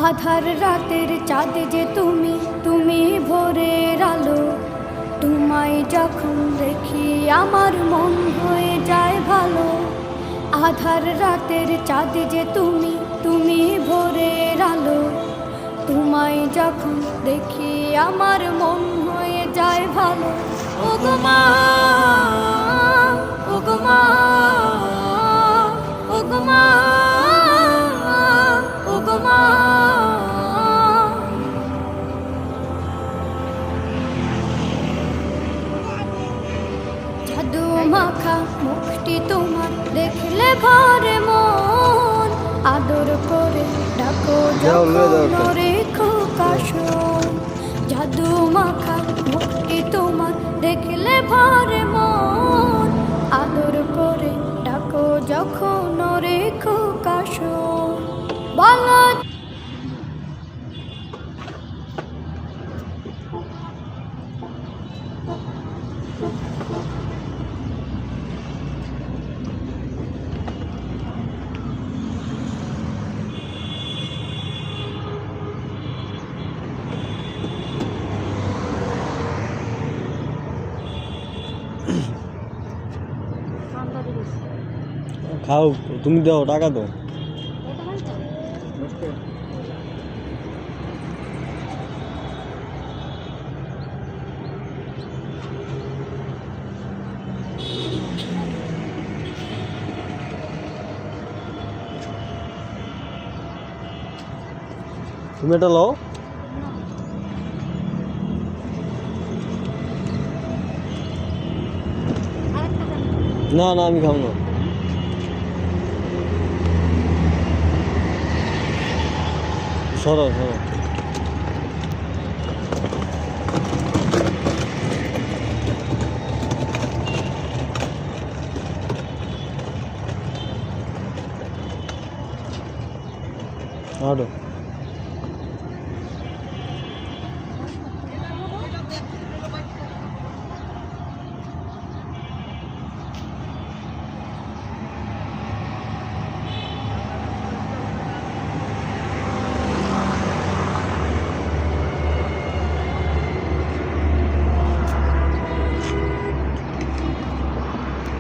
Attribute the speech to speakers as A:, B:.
A: আধার রাতের চাঁদ যে তুমি, তুমি ভোরের আলো। তোমায় যখন দেখি আমার মন হয়ে যায় ভালো। আধার রাতের চাঁদ যে তুমি, তুমি ভোরের আলো। তোমায় যখন দেখি আমার মন হয়ে যায় ভালো। ওগো মা, ওগো মা, ওগো মা, ওগো মা। জাদু মাখা মুখটি তোমার দেখলে ভরে মন। আদর করে ডাকো যখন রেখো কাশন। জাদু মাখা মুখটি তোমার দেখলে ভরে মন। আদর করে ডাকো যখন রেখো কাশন। বলো
B: খাও, তুমি দাও, টাকা দাও। তুমি এটা লও। না না, আমি খাবো না। সরো সরো। আরো